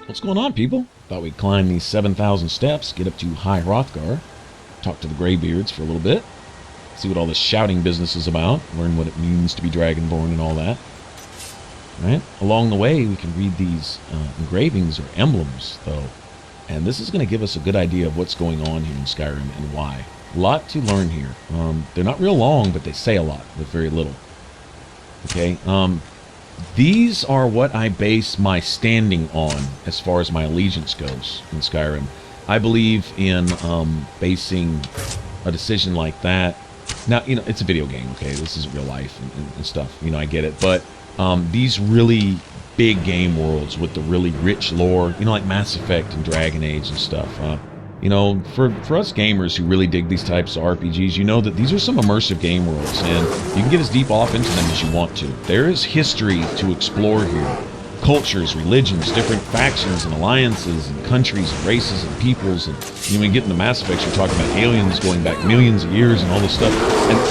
What's going on, people? Thought we'd climb these 7,000 steps, get up to High Hrothgar, talk to the Greybeards for a little bit, see what all this shouting business is about, learn what it means to be dragonborn and all that. Right? Along the way, we can read these engravings or emblems, though, and this is going to give us a good idea of what's going on here in Skyrim and why. A lot to learn here. They're not real long, but they say a lot with very little. Okay, these are what I base my standing on as far as my allegiance goes in Skyrim. I believe in basing a decision like that. Now, you know, it's a video game, okay? This isn't real life and stuff. You know, I get it. But these really big game worlds with the really rich lore, you know, like Mass Effect and Dragon Age and stuff. You know, for us gamers who really dig these types of RPGs, you know that these are some immersive game worlds, and you can get as deep off into them as you want to. There is history to explore here. Cultures, religions, different factions and alliances and countries and races and peoples. And you know, when you get into Mass Effect, you're talking about aliens going back millions of years and all this stuff.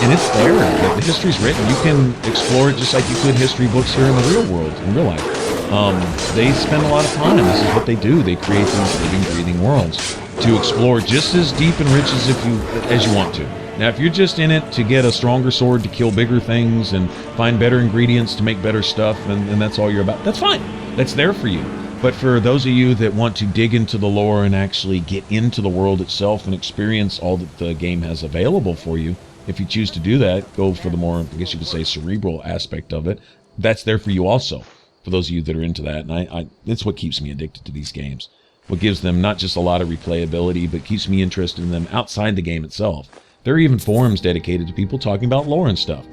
And it's there. The history's written. You can explore it just like you could history books here in the real world, in real life. They spend a lot of time. This is what they do. They create these living, breathing worlds to explore just as deep and rich as you want to. Now, if you're just in it to get a stronger sword to kill bigger things and find better ingredients to make better stuff, and that's all you're about, that's fine. That's there for you. But for those of you that want to dig into the lore and actually get into the world itself and experience all that the game has available for you, if you choose to do that, go for the more, I guess you could say, cerebral aspect of it, that's there for you also, for those of you that are into that. And it's what keeps me addicted to these games. What gives them not just a lot of replayability, but keeps me interested in them outside the game itself. There are even forums dedicated to people talking about lore and stuff.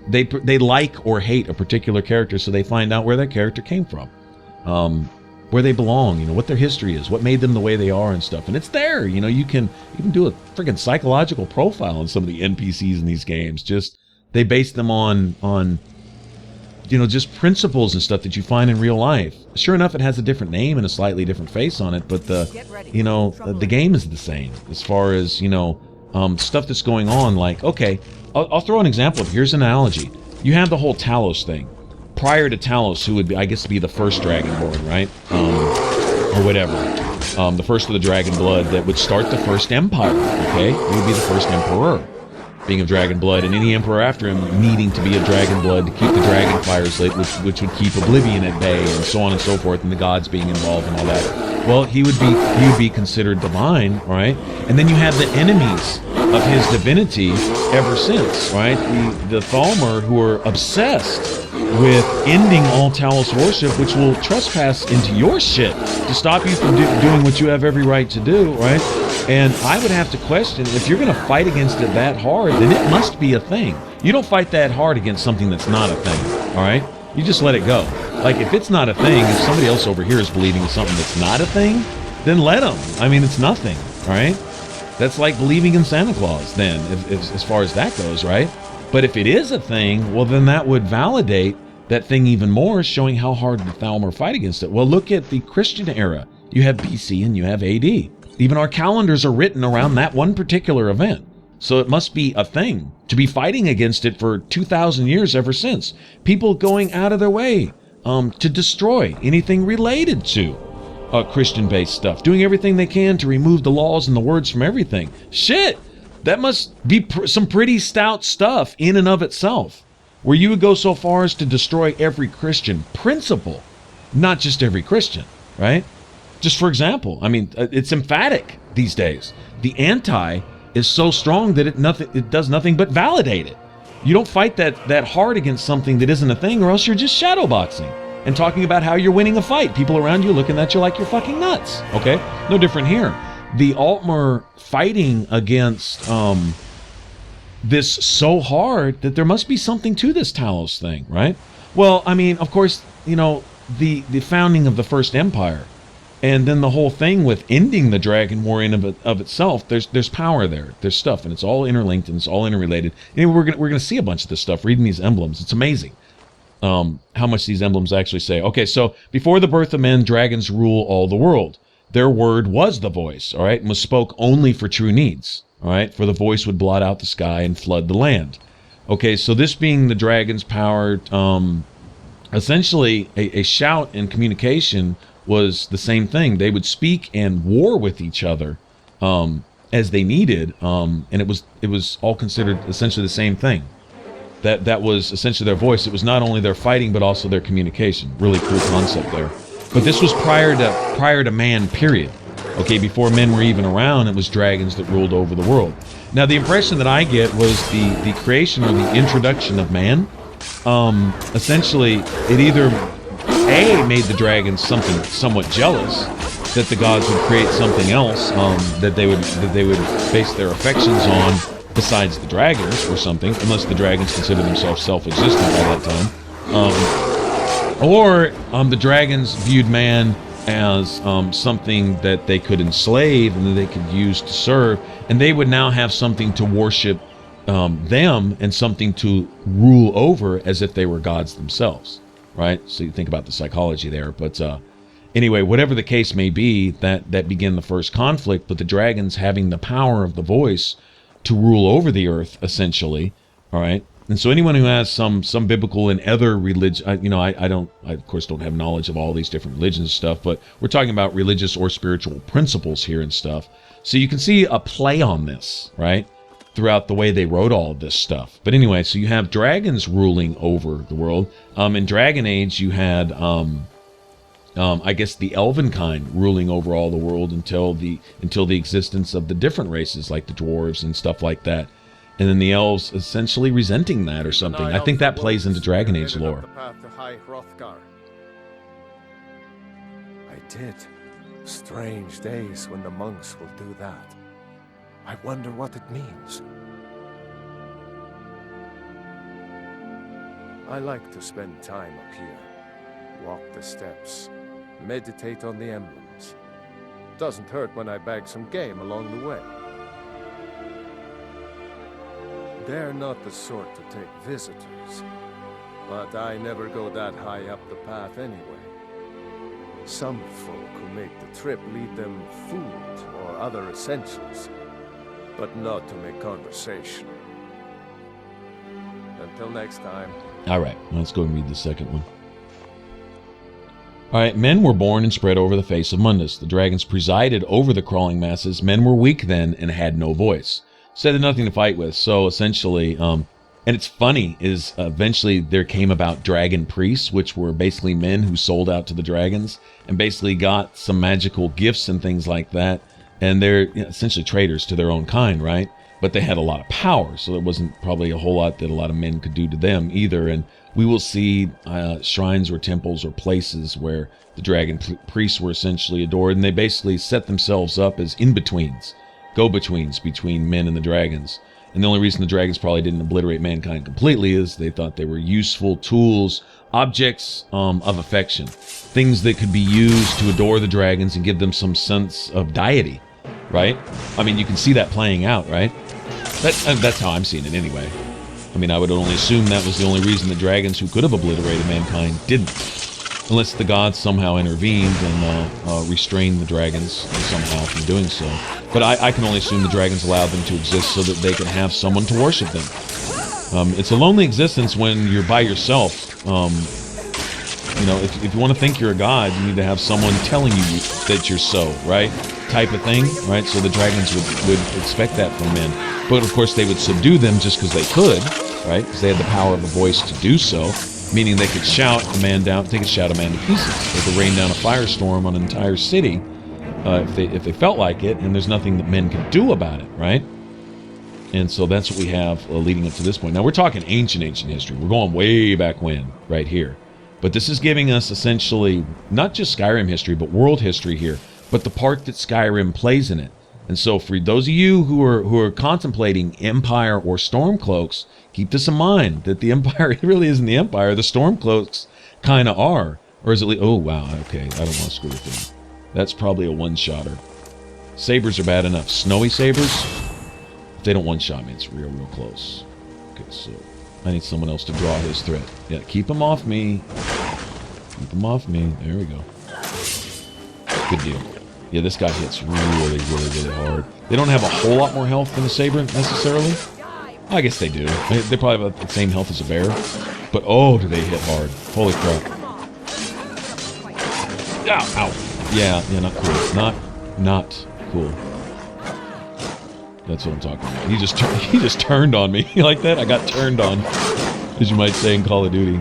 They like or hate a particular character, so they find out where that character came from, where they belong, you know, what their history is, what made them the way they are and stuff. And it's there, you know, you can do a freaking psychological profile on some of the NPCs in these games. Just, they base them on you know, just principles and stuff that you find in real life. Sure enough, it has a different name and a slightly different face on it, but the game is the same as far as, you know, stuff that's going on. Like, okay, I'll throw an example of, here's an analogy. You have the whole Talos thing. Prior to Talos, who would be, I guess, be the first Dragonborn, right? Or whatever. The first of the Dragon Blood that would start the first empire, okay? He would be the first emperor, being of dragon blood, and any emperor after him needing to be a dragon blood to keep the dragon fires lit, which would keep oblivion at bay, and so on and so forth, and the gods being involved and all that. Well, he would be considered divine, right? And then you have the enemies of his divinity ever since, right? The Thalmor, who are obsessed with ending all Talos worship, which will trespass into your shit to stop you from doing what you have every right to do, right? And I would have to question, if you're going to fight against it that hard, then it must be a thing. You don't fight that hard against something that's not a thing, all right? You just let it go. Like, if it's not a thing, if somebody else over here is believing in something that's not a thing, then let them. I mean, it's nothing, all right? That's like believing in Santa Claus, then, if as far as that goes, right? But if it is a thing, well, then that would validate that thing even more, showing how hard the Thalmor fight against it. Well, look at the Christian era. You have BC and you have AD. Even our calendars are written around that one particular event. So it must be a thing to be fighting against it for 2,000 years ever since. People going out of their way to destroy anything related to Christian-based stuff. Doing everything they can to remove the laws and the words from everything. Shit! That must be some pretty stout stuff in and of itself. Where you would go so far as to destroy every Christian principle. Not just every Christian, right? Just for example, I mean, it's emphatic these days. The anti is so strong that it does nothing but validate it. You don't fight that hard against something that isn't a thing, or else you're just shadowboxing and talking about how you're winning a fight. People around you looking at you like you're fucking nuts, okay? No different here. The Altmer fighting against this so hard that there must be something to this Talos thing, right? Well, I mean, of course, you know, the founding of the First Empire, and then the whole thing with ending the Dragon War in of itself, there's power there, there's stuff, and it's all interlinked and it's all interrelated. And we're gonna see a bunch of this stuff reading these emblems. It's amazing how much these emblems actually say. Okay, so before the birth of men, dragons rule all the world. Their word was the voice, all right, and was spoke only for true needs, all right, for the voice would blot out the sky and flood the land. Okay, so this being the dragon's power, essentially a shout and communication was the same thing. They would speak and war with each other as they needed, and it was all considered essentially the same thing. That was essentially their voice. It was not only their fighting, but also their communication. Really cool concept there. But this was prior to man, period. Okay, before men were even around, it was dragons that ruled over the world. Now, the impression that I get was the creation or the introduction of man. Essentially, it either made the dragons somewhat jealous that the gods would create something else that they would base their affections on besides the dragons or something, unless the dragons considered themselves self-existent by that time. Or the dragons viewed man as something that they could enslave and that they could use to serve, and they would now have something to worship them and something to rule over as if they were gods themselves, right? So you think about the psychology there. But anyway, whatever the case may be, that began the first conflict, but the dragons having the power of the voice to rule over the earth, essentially, all right? And so anyone who has some biblical and other religion, I of course don't have knowledge of all these different religions and stuff, but we're talking about religious or spiritual principles here and stuff. So you can see a play on this, right, throughout the way they wrote all of this stuff. But anyway, so you have dragons ruling over the world. In Dragon Age, you had, I guess, the elven kind ruling over all the world until the existence of the different races, like the dwarves and stuff like that. And then the elves essentially resenting that or something. I think that plays into Dragon Age lore. The path to High Hrothgar. I did. Strange days when the monks will do that. I wonder what it means. I like to spend time up here. Walk the steps. Meditate on the emblems. Doesn't hurt when I bag some game along the way. They're not the sort to take visitors, but I never go that high up the path anyway. Some folk who make the trip lead them food or other essentials, but not to make conversation. Until next time. All right, let's go and read the second one. All right, men were born and spread over the face of Mundus. The dragons presided over the crawling masses. Men were weak then and had no voice. So they had nothing to fight with. So essentially, and it's funny, is eventually there came about dragon priests, which were basically men who sold out to the dragons and basically got some magical gifts and things like that. And they're essentially traitors to their own kind, right? But they had a lot of power, so there wasn't probably a whole lot that a lot of men could do to them either. And we will see shrines or temples or places where the dragon priests were essentially adored, and they basically set themselves up as in-betweens, go-betweens between men and the dragons. And the only reason the dragons probably didn't obliterate mankind completely is they thought they were useful tools, objects of affection, things that could be used to adore the dragons and give them some sense of deity, right? I mean, you can see that playing out, right? That's how I'm seeing it anyway. I mean, I would only assume that was the only reason the dragons who could have obliterated mankind didn't. Unless the gods somehow intervened and restrained the dragons somehow from doing so. But I can only assume the dragons allowed them to exist so that they could have someone to worship them. It's a lonely existence when you're by yourself. If you want to think you're a god, you need to have someone telling you that you're so, right? Type of thing, right? So the dragons would expect that from men. But of course they would subdue them just because they could, right? Because they had the power of the voice to do so. Meaning they could shout a man down, they could shout a man to pieces. They could rain down a firestorm on an entire city if they felt like it, and there's nothing that men could do about it, right? And so that's what we have leading up to this point. Now we're talking ancient history. We're going way back when, right here. But this is giving us essentially not just Skyrim history, but world history here, but the part that Skyrim plays in it. And so for those of you who are contemplating Empire or Stormcloaks, keep this in mind, that the Empire really isn't the Empire. The Stormcloaks kind of are. Or is it... Oh, wow. Okay, I don't want to screw with them. That's probably a one-shotter. Sabers are bad enough. Snowy sabers, if they don't one-shot me, it's real close. Okay, so I need someone else to draw his threat. Yeah, keep him off me. Keep him off me. There we go. Good deal. Yeah, this guy hits really hard. They don't have a whole lot more health than a saber, necessarily. I guess they do. They probably have the same health as a bear. But, oh, do they hit hard. Holy crap. Ow, ow. Yeah, not cool. Not cool. That's what I'm talking about. He just turned on me like that. I got turned on, as you might say in Call of Duty.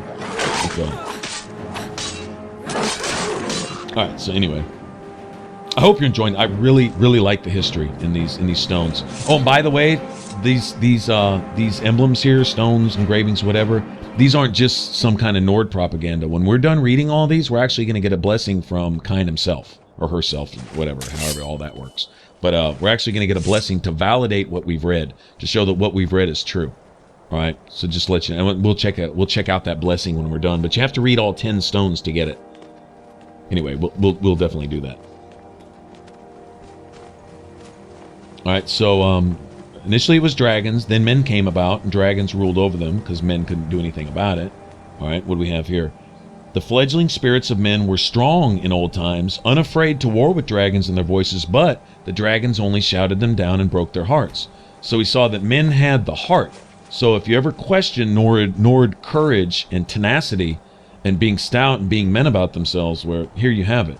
All right. So anyway, I hope you're enjoying. I really like the history in these stones. Oh, and by the way, these emblems here, stones, engravings, whatever. These aren't just some kind of Nord propaganda. When we're done reading all these, we're actually going to get a blessing from Kine himself, or herself, whatever, however all that works. But we're actually going to get a blessing to validate what we've read, to show that what we've read is true. All right, so just to let you know, we'll check out that blessing when we're done. But you have to read all 10 stones to get it. Anyway, we'll definitely do that. All right, so initially it was dragons, then men came about, and dragons ruled over them because men couldn't do anything about it. All right, what do we have here? The fledgling spirits of men were strong in old times, unafraid to war with dragons in their voices, but the dragons only shouted them down and broke their hearts. So we saw that men had the heart. So if you ever question Nord courage and tenacity and being stout and being men about themselves, well, here you have it.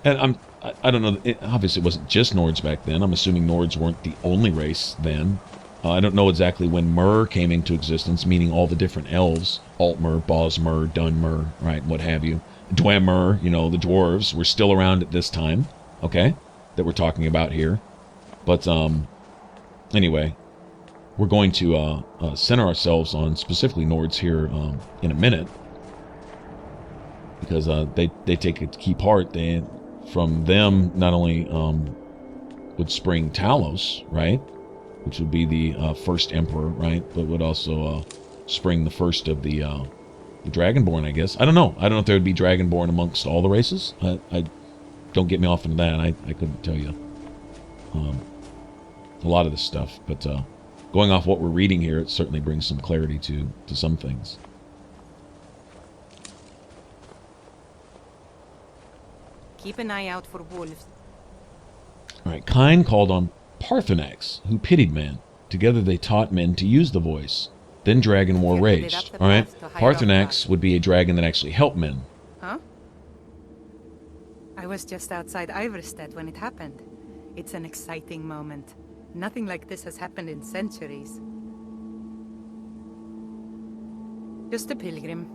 And I don't know, obviously it wasn't just Nords back then. I'm assuming Nords weren't the only race then. I don't know exactly when Mer came into existence, meaning all the different elves. Altmer, Bosmer, Dunmer, right, what have you. Dwemer, the dwarves, were still around at this time, okay, that we're talking about here. But, anyway, we're going to center ourselves on specifically Nords here in a minute. Because they take a key part. From them, not only would spring Talos, right, which would be the first emperor, right, but would also spring the first of the Dragonborn, I guess. I don't know if there would be Dragonborn amongst all the races. I don't get me off into that. I couldn't tell you a lot of this stuff, but going off what we're reading here, it certainly brings some clarity to some things. Keep an eye out for wolves. All right, Kine called on Parthenax, who pitied men. Together they taught men to use the voice. Then dragon war raged. All right, Parthenax would be a dragon that actually helped men. Huh? I was just outside Iverstead when it happened. It's an exciting moment. Nothing like this has happened in centuries. Just a pilgrim.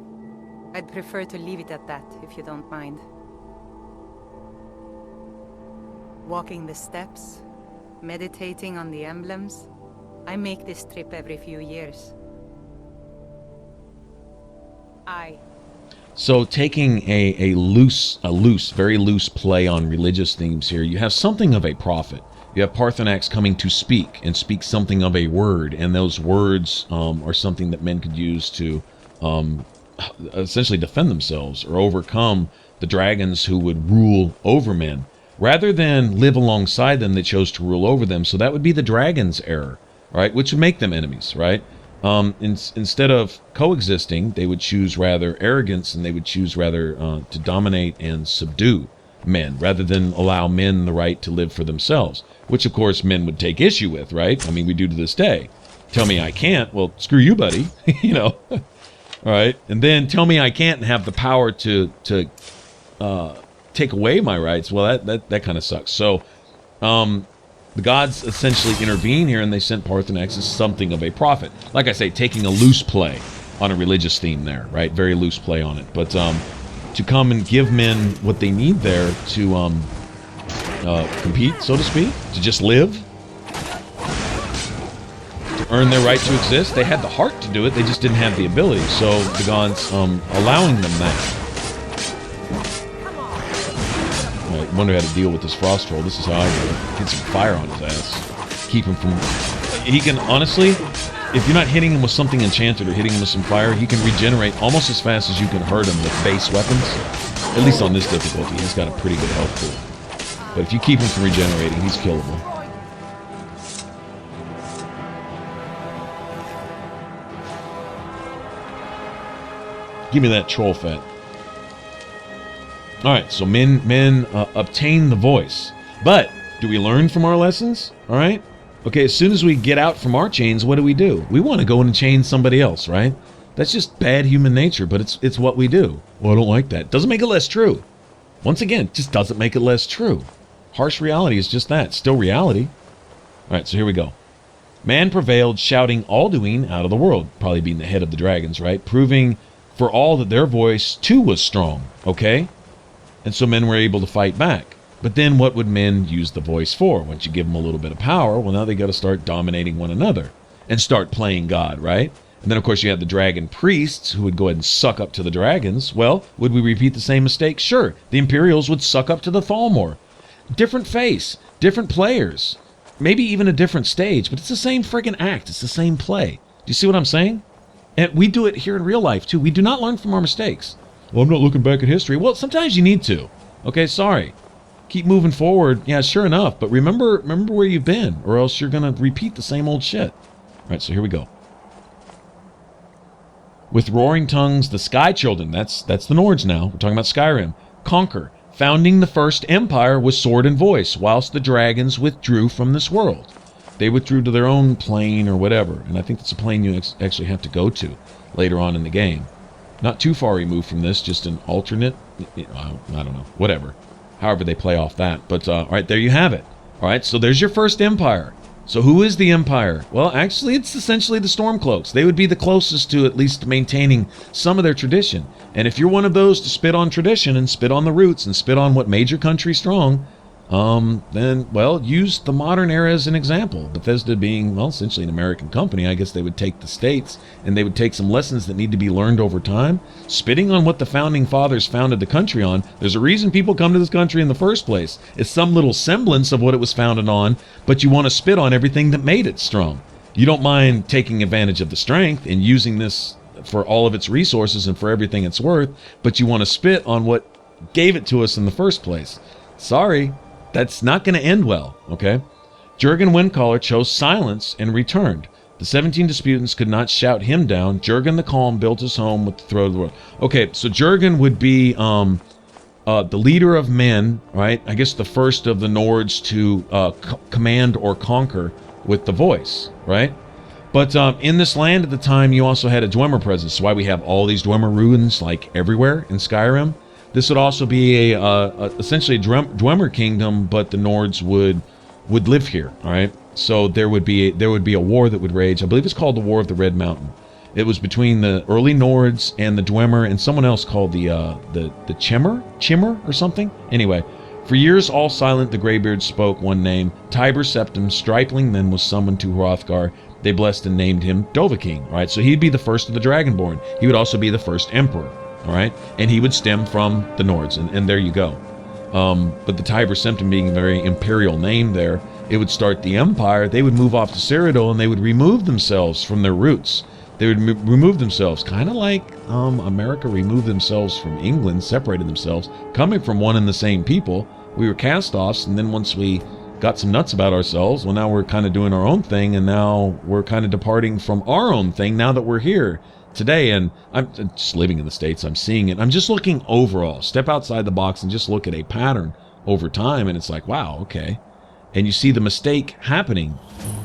I'd prefer to leave it at that, if you don't mind. Walking the steps, meditating on the emblems. I make this trip every few years. So taking a very loose play on religious themes here, you have something of a prophet. You have Parthenax coming to speak, and speak something of a word, and those words are something that men could use to essentially defend themselves or overcome the dragons who would rule over men. Rather than live alongside them, they chose to rule over them. So that would be the dragon's error, right? Which would make them enemies, right? Instead of coexisting, they would choose rather arrogance, and they would choose rather to dominate and subdue men, rather than allow men the right to live for themselves, which of course men would take issue with, right? I mean, we do to this day. Tell me I can't, well, screw you, buddy. All right? And then tell me I can't and have the power to take away my rights. Well, that kind of sucks. So the gods essentially intervene here, and they sent Parthenax as something of a prophet. Like I say, taking a loose play on a religious theme there, right? Very loose play on it. But to come and give men what they need there to compete, so to speak, to just live, to earn their right to exist. They had the heart to do it, they just didn't have the ability. So the gods allowing them that. I wonder how to deal with this frost troll. This is how I do it. Get some fire on his ass. Keep him from... He can, honestly, if you're not hitting him with something enchanted or hitting him with some fire, he can regenerate almost as fast as you can hurt him with base weapons. At least on this difficulty, he's got a pretty good health pool. But if you keep him from regenerating, he's killable. Give me that troll fat. All right, so men obtain the voice. But do we learn from our lessons? All right? Okay, as soon as we get out from our chains, what do? We want to go and chain somebody else, right? That's just bad human nature, but it's what we do. Well, I don't like that. Doesn't make it less true. Once again, just doesn't make it less true. Harsh reality is just that, still reality. All right, so here we go. Man prevailed, shouting Alduin out of the world, probably being the head of the dragons, right? Proving for all that their voice too was strong, okay? And so men were able to fight back. But then what would men use the voice for? Once you give them a little bit of power, well, now they got to start dominating one another and start playing God, right? And then, of course, you had the dragon priests who would go ahead and suck up to the dragons. Well, would we repeat the same mistake? Sure. The Imperials would suck up to the Thalmor. Different face, different players, maybe even a different stage, but it's the same friggin' act. It's the same play. Do you see what I'm saying? And we do it here in real life, too. We do not learn from our mistakes. Well, I'm not looking back at history. Well, sometimes you need to. Okay, sorry. Keep moving forward. Yeah, sure enough. But remember where you've been, or else you're going to repeat the same old shit. All right, so here we go. With roaring tongues, the Sky Children, that's the Nords now, we're talking about Skyrim, conquer, founding the first empire with sword and voice, whilst the dragons withdrew from this world. They withdrew to their own plane or whatever, and I think that's a plane you actually have to go to later on in the game. Not too far removed from this, just an alternate, I don't know, whatever. However they play off that. But, all right, there you have it. All right, so there's your first empire. So who is the Empire? Well, actually, it's essentially the Stormcloaks. They would be the closest to at least maintaining some of their tradition. And if you're one of those to spit on tradition and spit on the roots and spit on what made your country strong, then, well, use the modern era as an example. Bethesda being, well, essentially an American company, I guess they would take the states and they would take some lessons that need to be learned over time. Spitting on what the founding fathers founded the country on, there's a reason people come to this country in the first place. It's some little semblance of what it was founded on, but you want to spit on everything that made it strong. You don't mind taking advantage of the strength and using this for all of its resources and for everything it's worth, but you want to spit on what gave it to us in the first place. Sorry. That's not going to end well, okay? Jurgen Windcaller chose silence and returned. The 17 disputants could not shout him down. Jurgen the Calm built his home with the throat of the world. Okay, so Jurgen would be the leader of men, right? I guess the first of the Nords to command or conquer with the voice, right? But in this land at the time, you also had a Dwemer presence. That's why we have all these Dwemer ruins, like, everywhere in Skyrim. This would also be essentially a Dwemer kingdom, but the Nords would live here. All right, so there would be a war that would rage. I believe it's called the War of the Red Mountain. It was between the early Nords and the Dwemer and someone else called the Chimmer or something. Anyway, for years all silent, the Greybeards spoke one name. Tiber Septim, stripling then, was summoned to Hrothgar. They blessed and named him Dovahkiin. All right, so he'd be the first of the Dragonborn. He would also be the first emperor. All right, and he would stem from the Nords, and there you go. But the Tiber Septim being a very imperial name there, it would start the empire. They would move off to Cyrodiil, and they would remove themselves from their roots. They would remove themselves, kind of like America removed themselves from England, separated themselves, coming from one and the same people. We were cast-offs, and then once we got some nuts about ourselves, well, now we're kind of doing our own thing, and now we're kind of departing from our own thing now that we're here today. And I'm just living in the States. I'm seeing it. I'm just looking overall. Step outside the box and just look at a pattern over time, and it's like, wow, okay. And you see the mistake happening.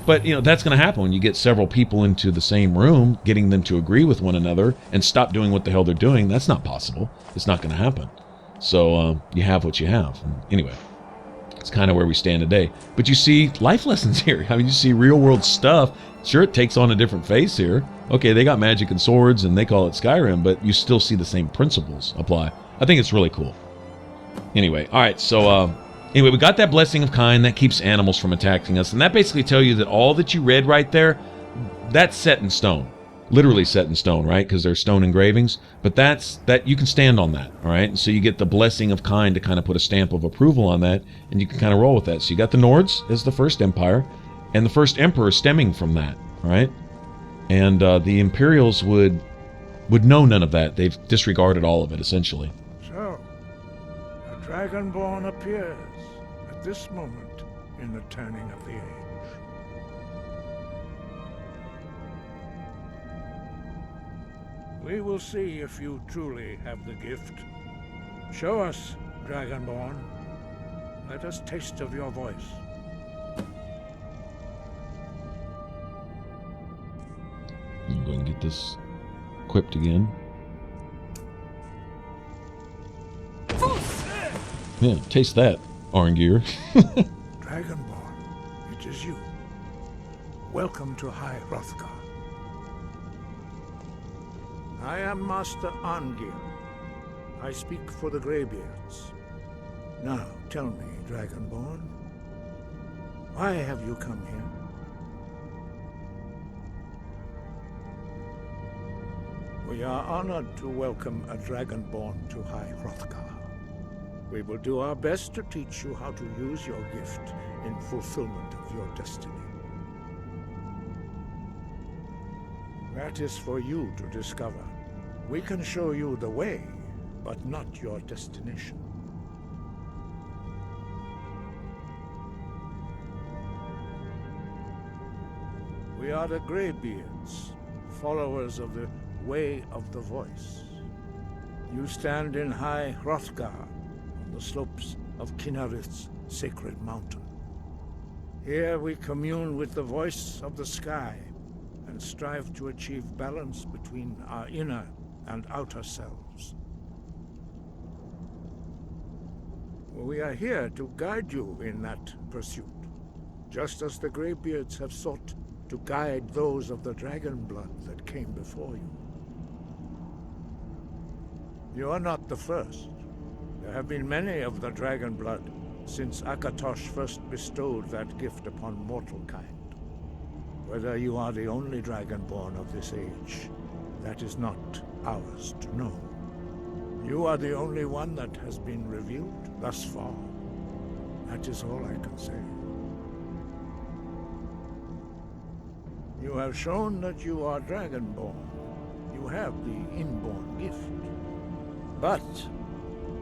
But, you know, that's going to happen when you get several people into the same room, getting them to agree with one another and stop doing what the hell they're doing. That's not possible. It's not going to happen. So you have what you have. And anyway, it's kind of where we stand today. But you see life lessons here. I mean, you see real world stuff. Sure, it takes on a different face here. Okay, they got magic and swords and they call it Skyrim, but you still see the same principles apply. I think it's really cool. Anyway, all right, so anyway, we got that blessing of kind that keeps animals from attacking us, and that basically tell you that all that you read right there, that's set in stone. Literally set in stone, right? Because they're stone engravings, but that you can stand on that, all right? And so you get the blessing of kind to kind of put a stamp of approval on that, and you can kind of roll with that. So you got the Nords as the first empire, and the first emperor stemming from that, all right? And the Imperials would know none of that. They've disregarded all of it, essentially. So, a Dragonborn appears at this moment in the turning of the age. We will see if you truly have the gift. Show us, Dragonborn. Let us taste of your voice. I'm going to get this equipped again. Yeah, taste that, Arngeir. Dragonborn, it is you. Welcome to High Hrothgar. I am Master Arngeir. I speak for the Greybeards. Now, tell me, Dragonborn, why have you come here? We are honored to welcome a Dragonborn to High Hrothgar. We will do our best to teach you how to use your gift in fulfillment of your destiny. That is for you to discover. We can show you the way, but not your destination. We are the Greybeards, followers of the Way of the Voice. You stand in High Hrothgar, on the slopes of Kinarith's sacred mountain. Here we commune with the voice of the sky and strive to achieve balance between our inner and outer selves. We are here to guide you in that pursuit, just as the Greybeards have sought to guide those of the dragon blood that came before you. You are not the first. There have been many of the dragon blood since Akatosh first bestowed that gift upon mortal kind. Whether you are the only dragonborn of this age, that is not ours to know. You are the only one that has been revealed thus far. That is all I can say. You have shown that you are dragonborn. You have the inborn gift. But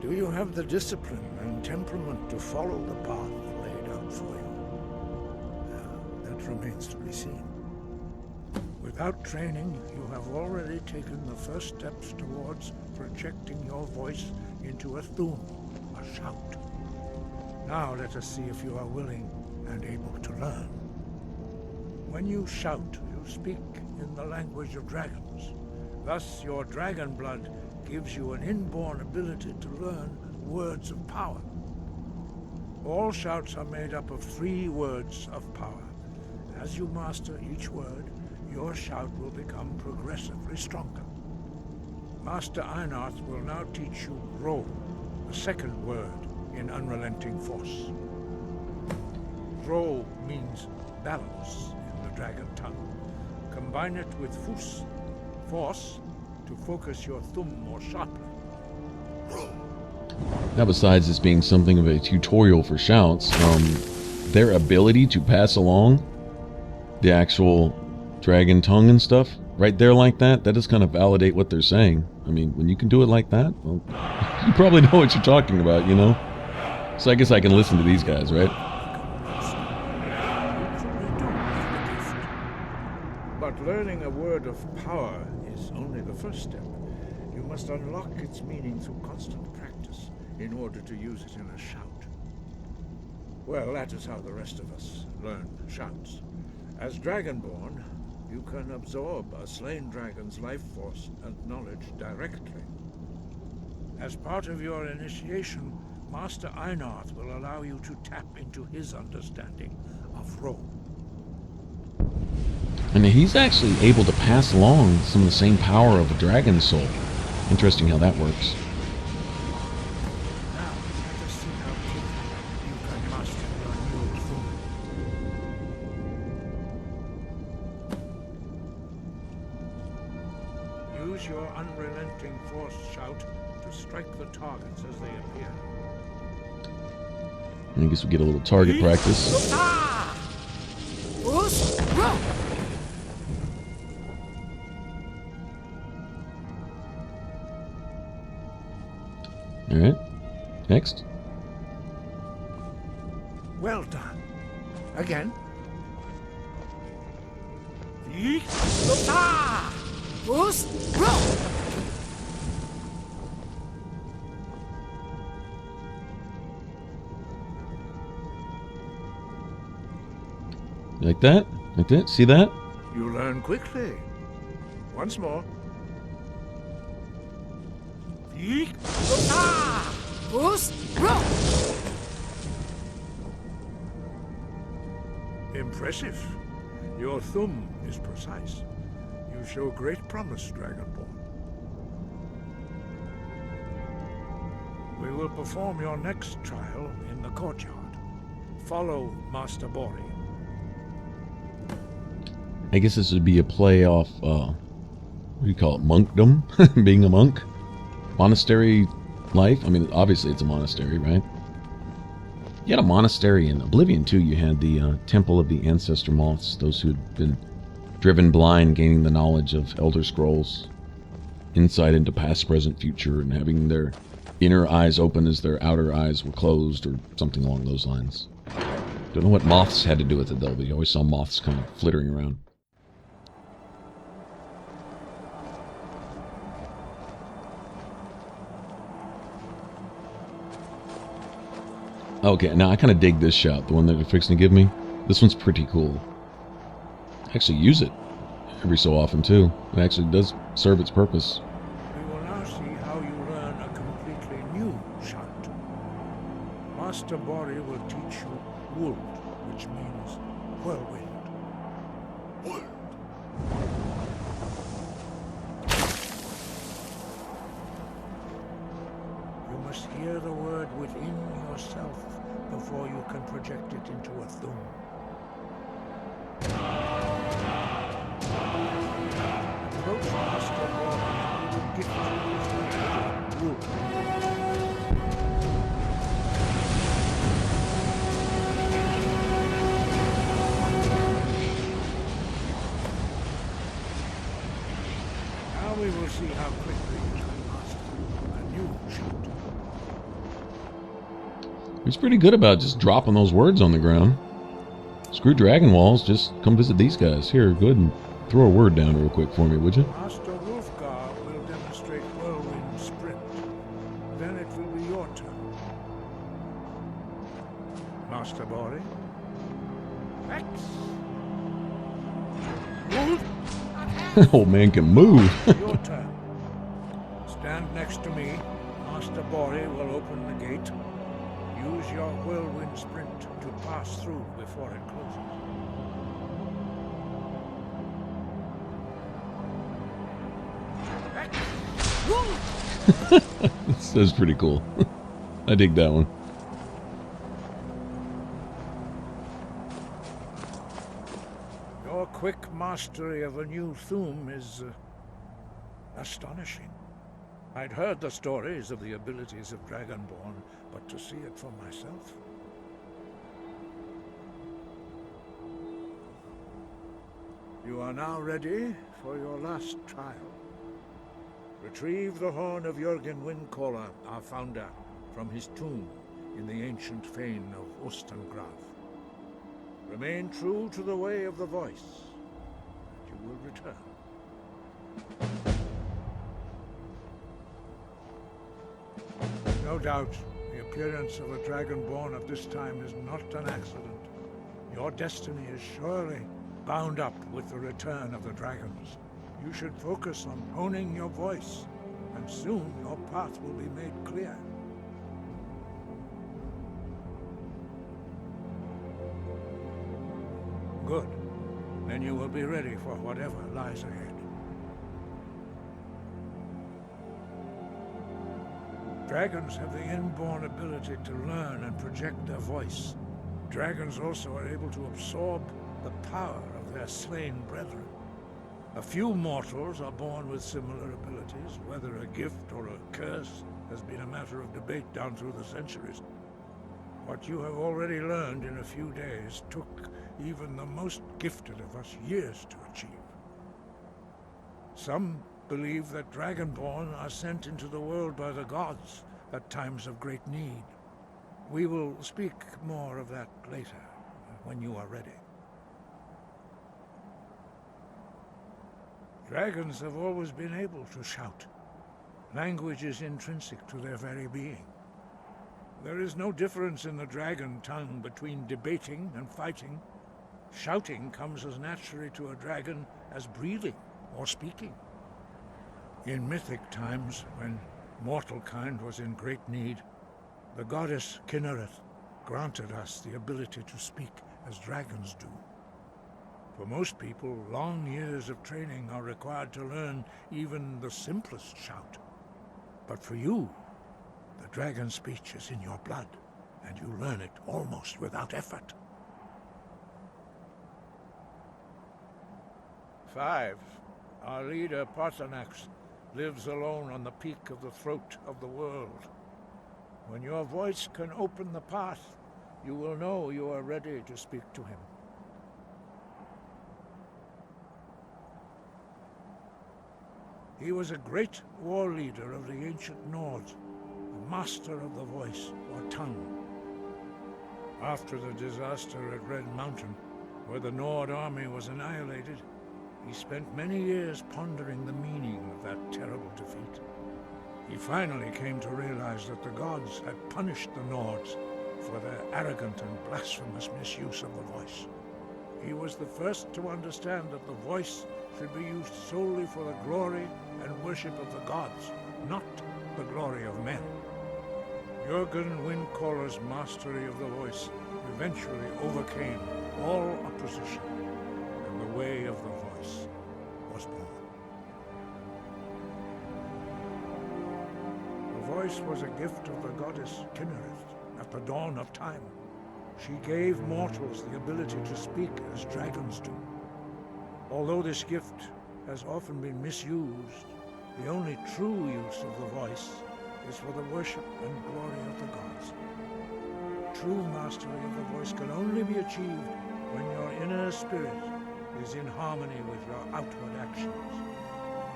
do you have the discipline and temperament to follow the path laid out for you? That remains to be seen. Without training, you have already taken the first steps towards projecting your voice into a thum, a shout. Now let us see if you are willing and able to learn. When you shout, you speak in the language of dragons. Thus, your dragon blood gives you an inborn ability to learn words of power. All shouts are made up of 3 words of power. As you master each word, your shout will become progressively stronger. Master Einarth will now teach you Ro, the second word in Unrelenting Force. Ro means balance in the dragon tongue. Combine it with Fus, force, to focus your thumb more sharply. Now, besides this being something of a tutorial for shouts, their ability to pass along the actual dragon tongue and stuff right there like that, that does kind of validate what they're saying. I mean, when you can do it like that, well, you probably know what you're talking about, you know? So I guess I can listen to these guys, right? But learning a word of power is only the first step. You must unlock its meaning through constant practice in order to use it in a shout. Well, that is how the rest of us learn shouts. As Dragonborn, you can absorb a slain dragon's life force and knowledge directly. As part of your initiation, Master Einarth will allow you to tap into his understanding of Ro. And he's actually able to pass along some of the same power of a dragon soul. Interesting how that works. Now, let us see how quickly you can master your new thum. Use your unrelenting force shout to strike the targets as they appear. I guess we get a little target practice. Alright. Next. Well done. Again. Like that? Like that? See that? You learn quickly. Once more. Impressive. Your thumb is precise. You show great promise, Dragonborn. We will perform your next trial in the courtyard. Follow Master Bori. I guess this would be a play off, what do you call it, monkdom? Being a monk? Monastery life? I mean, obviously it's a monastery, right? You had a monastery in Oblivion, too. You had the Temple of the Ancestor Moths, those who had been driven blind, gaining the knowledge of Elder Scrolls, insight into past, present, future, and having their inner eyes open as their outer eyes were closed, or something along those lines. Don't know what moths had to do with it, though, but you always saw moths kind of flittering around. Okay, now I kind of dig this shout, the one that they're fixing to give me. This one's pretty cool. I actually use it every so often, too. It actually does serve its purpose. We will now see how you learn a completely new shout. Master Bori will teach you Wuld, which means whirlwind. Wuld. You must hear the word within yourself before you can project it into a thum. Approach Master Bori and he will gift you his knowledge of Wuld. Now we will see how quickly you can master a new shout. He's pretty good about just dropping those words on the ground. Screw dragon walls, just come visit these guys. Here, go ahead and throw a word down real quick for me, would you? Master Hrothgar will demonstrate whirlwind sprint. Then it will be your turn. Master Bori. X. Move. Old man can move. Your turn. Stand next to me. Master Bori will open the gate. Use your whirlwind sprint to pass through before it closes. This is pretty cool. I dig that one. Your quick mastery of a new thum is astonishing. I'd heard the stories of the abilities of Dragonborn, but to see it for myself. You are now ready for your last trial. Retrieve the horn of Jürgen Windcaller, our founder, from his tomb in the ancient fane of Ostengraf. Remain true to the way of the voice, and you will return. No doubt, the appearance of a Dragonborn of this time is not an accident. Your destiny is surely bound up with the return of the dragons. You should focus on honing your voice, and soon your path will be made clear. Good. Then you will be ready for whatever lies ahead. Dragons have the inborn ability to learn and project their voice. Dragons also are able to absorb the power of their slain brethren. A few mortals are born with similar abilities. Whether a gift or a curse has been a matter of debate down through the centuries. What you have already learned in a few days took even the most gifted of us years to achieve. Some believe that Dragonborn are sent into the world by the gods at times of great need. We will speak more of that later, when you are ready. Dragons have always been able to shout. Language is intrinsic to their very being. There is no difference in the dragon tongue between debating and fighting. Shouting comes as naturally to a dragon as breathing or speaking. In mythic times, when mortal kind was in great need, The goddess Kinnereth granted us the ability to speak as dragons do. For most people, long years of training are required to learn even the simplest shout. But for you, the dragon speech is in your blood, and you learn it almost without effort. 5. Our leader, Paarthurnax, lives alone on the peak of the throat of the world. When your voice can open the path, you will know you are ready to speak to him. He was a great war leader of the ancient Nords, a master of the voice, or tongue. After the disaster at Red Mountain, where the Nord army was annihilated, he spent many years pondering the meaning of that terrible defeat. He finally came to realize that the gods had punished the Nords for their arrogant and blasphemous misuse of the voice. He was the first to understand that the voice should be used solely for the glory and worship of the gods, not the glory of men. Jürgen Windcaller's mastery of the voice eventually overcame all opposition, and the way of the voice was born. The voice was a gift of the goddess Kinnereth at the dawn of time. She gave mortals the ability to speak as dragons do. Although this gift has often been misused, the only true use of the voice is for the worship and glory of the gods. True mastery of the voice can only be achieved when your inner spirit is in harmony with your outward actions.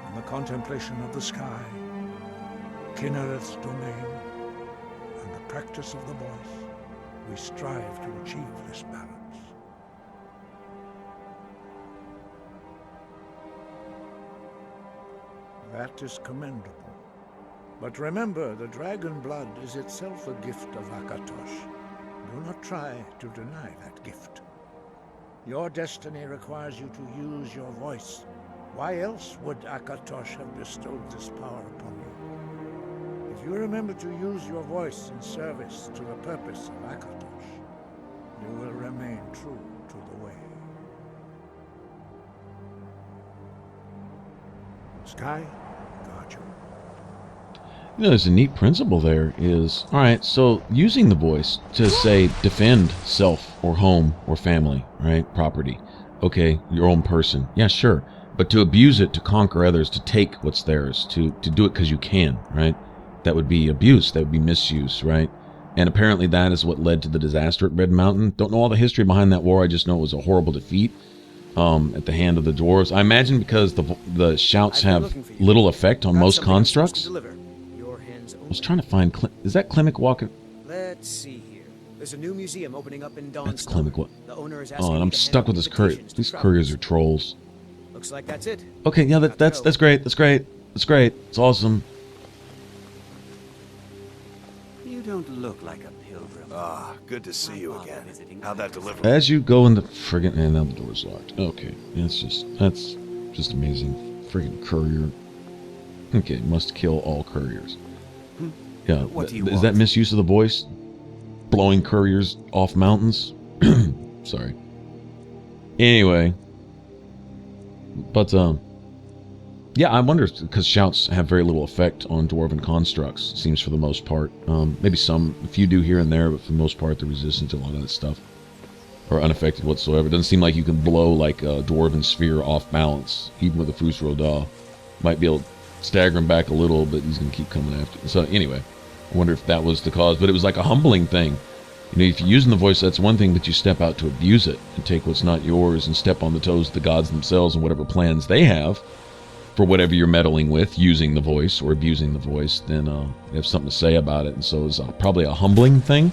In the contemplation of the sky, Kinnereth's domain, and the practice of the voice, we strive to achieve this balance. That is commendable. But remember, the dragon blood is itself a gift of Akatosh. Do not try to deny that gift. Your destiny requires you to use your voice. Why else would Akatosh have bestowed this power upon you? If you remember to use your voice in service to the purpose of Akatosh, you will remain true to the way. Sky, guard you. You know, there's a neat principle there is, all right, so using the voice to, say, defend self or home or family, right, property, okay, your own person, yeah, sure, but to abuse it, to conquer others, to take what's theirs, to do it because you can, right, that would be abuse, that would be misuse, right, and apparently that is what led to the disaster at Red Mountain. Don't know all the history behind that war, I just know it was a horrible defeat at the hand of the dwarves. I imagine because the shouts have little effect on most constructs. I was trying to find... Is that Klimek walking? Let's see here. There's a new museum opening up in Dawnstone. That's Klimek. The owner is asking Oh, and I'm stuck with this courier. These couriers are trolls. Looks like that's it. Okay, yeah, that's great. That's great. That's great. It's awesome. You don't look like a pilgrim. Ah, good to see you again. How'd that deliver? As you go in the friggin'... And now the door's locked. Okay, that's just amazing. Friggin' courier. Okay, must kill all couriers. Yeah, What do you is want? that misuse of the voice? Blowing couriers off mountains? Sorry. Anyway. But, yeah, I wonder, because shouts have very little effect on dwarven constructs, seems for the most part. Maybe a few do here and there, but for the most part, they're resistant to a lot of that stuff. Or unaffected whatsoever. It doesn't seem like you can blow, like, a dwarven sphere off balance, even with a Fus Roda. Might be able to stagger him back a little, but he's going to keep coming after you. So, anyway. I wonder if that was the cause, but it was like a humbling thing. You know, if you're using the voice, that's one thing, but you step out to abuse it and take what's not yours and step on the toes of the gods themselves and whatever plans they have for whatever you're meddling with, using the voice or abusing the voice, then you have something to say about it. And so it's probably a humbling thing.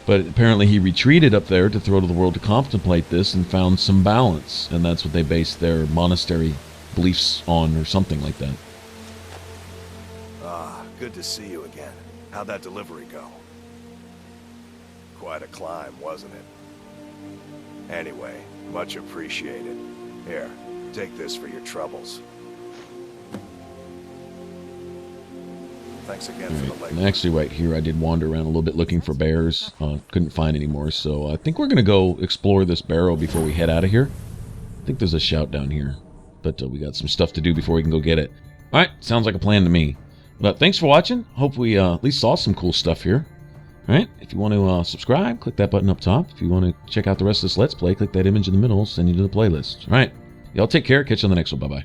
But apparently he retreated up there to throw to the world to contemplate this and found some balance. And that's what they based their monastery beliefs on, or something like that. Ah, good to see you again. How'd that delivery go? Quite a climb, wasn't it? Anyway, much appreciated. Here, take this for your troubles. Thanks again All for right. the And late. actually, right here, I did wander around a little bit looking for bears. Couldn't find any more, so I think we're going to go explore this barrow before we head out of here. I think there's a shout down here, but we got some stuff to do before we can go get it. All right, sounds like a plan to me. But thanks for watching. Hope we at least saw some cool stuff here. All right, if you want to subscribe, click that button up top. If you want to check out the rest of this Let's Play, click that image in the middle, send you to the playlist. All right, y'all take care. Catch you on the next one. Bye-bye.